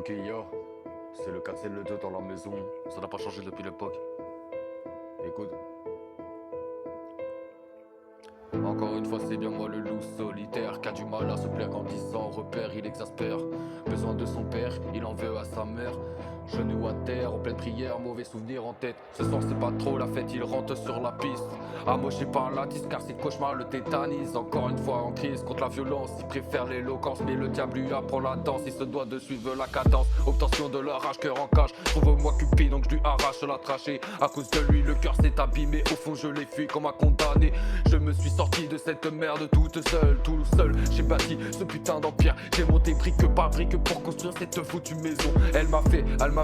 Ok, yo, c'est le 4 le 2 dans la maison, ça n'a pas changé depuis l'époque. Écoute. Encore une fois, c'est bien moi le loup solitaire qui a du mal à se plaire quand il s'en repère, il exaspère. Besoin de son père, il en veut à sa mère. Genoux à terre, en pleine prière, mauvais souvenir en tête. Ce soir c'est pas trop la fête, il rentre sur la piste. Amoché par la disque car ses cauchemars le tétanisent. Encore une fois en crise contre la violence, il préfère l'éloquence. Mais le diable lui apprend la danse, il se doit de suivre la cadence. Obtention de leur rage, cœur en cage. Trouve-moi Cupid donc je lui arrache la trachée. À cause de lui le cœur s'est abîmé, au fond je l'ai fui comme un condamné. Je me suis sorti de cette merde toute seule, tout seul. J'ai bâti ce putain d'empire, j'ai monté brique par brique pour construire cette foutue maison. Elle m'a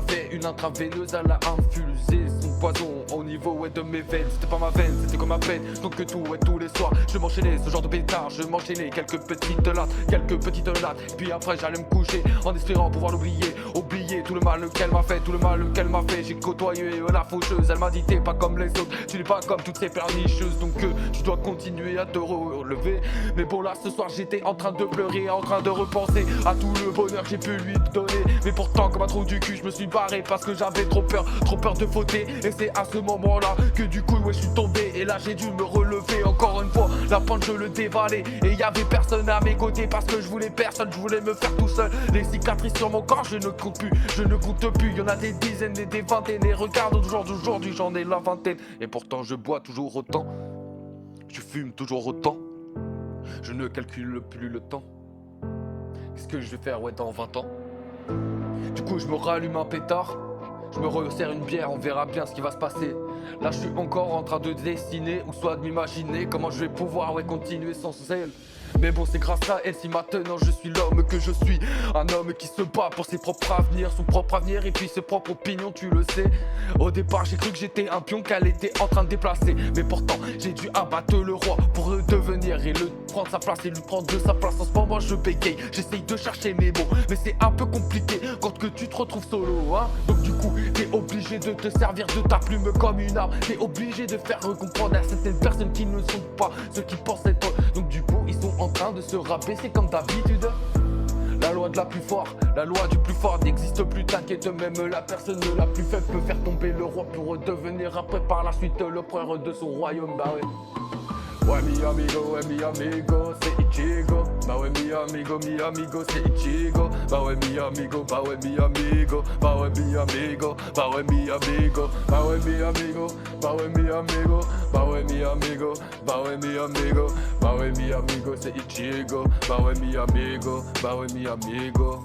fait une intraveineuse, elle a infusé son poison au niveau de mes veines. C'était pas ma veine, c'était comme ma peine. Donc que tout, tous les soirs, je m'enchaînais ce genre de pétard. Je m'enchaînais quelques petites lattes. Puis après j'allais me coucher en espérant pouvoir l'oublier. Oublier tout le mal qu'elle m'a fait, tout le mal qu'elle m'a fait. J'ai côtoyé la faucheuse, elle m'a dit t'es pas comme les autres. Tu n'es pas comme toutes ces pernicheuses. Donc tu dois continuer à te relever. Mais bon là ce soir j'étais en train de pleurer, en train de repenser à tout le bonheur que j'ai pu lui donner. Mais pourtant comme un trou du cul je me suis barré parce que j'avais trop peur de fauter. Et c'est à ce moment là que du coup ouais je suis tombé. Et là j'ai dû me relever encore une fois. La pente je le dévalais et y avait personne à mes côtés parce que je voulais personne, je voulais me faire tout seul. Les cicatrices sur mon corps je ne compte plus, je ne goûte plus. Y'en a des dizaines et des vingtaines. Et regarde aujourd'hui j'en ai la vingtaine. Et pourtant je bois toujours autant, je fume toujours autant. Je ne calcule plus le temps. Qu'est-ce que je vais faire ouais dans 20 ans? Du coup je me rallume un pétard, je me resserre une bière, on verra bien ce qui va se passer. Là je suis encore en train de dessiner, ou soit de m'imaginer comment je vais pouvoir continuer sans elle. Mais bon c'est grâce à elle si maintenant je suis l'homme que je suis. Un homme qui se bat pour ses propres avenirs, son propre avenir et puis ses propres opinions, tu le sais. Au départ j'ai cru que j'étais un pion qu'elle était en train de déplacer. Mais pourtant j'ai dû abattre le roi pour le devenir et le prendre sa place et lui prendre de sa place. En ce moment je bégaye, j'essaye de chercher mes mots. Mais c'est un peu compliqué quand que tu te retrouves solo hein. Donc du coup t'es obligé de te servir de ta plume comme une arme. T'es obligé de faire comprendre à certaines personnes qui ne sont pas ceux qui pensent être. Donc du coup ils sont en train de se rabaisser comme d'habitude. La loi de la plus forte, la loi du plus fort n'existe plus, t'inquiète, même la personne la plus faible peut faire tomber le roi pour devenir après par la suite l'empereur de son royaume. Bah ouais. Ouais mi amigo, c'est Ichigo. Bah ouais mi amigo, c'est Ichigo. Bah ouais mi amigo, bah ouais mi amigo. Bah ouais mi amigo, bah ouais mi amigo. Bah ouais mi amigo, bah ouais mi amigo. Bah ouais mi amigo, bah ouais mi amigo. Bah ouais mi amigo, c'est Ichigo. Bah ouais mi amigo, bah ouais mi amigo.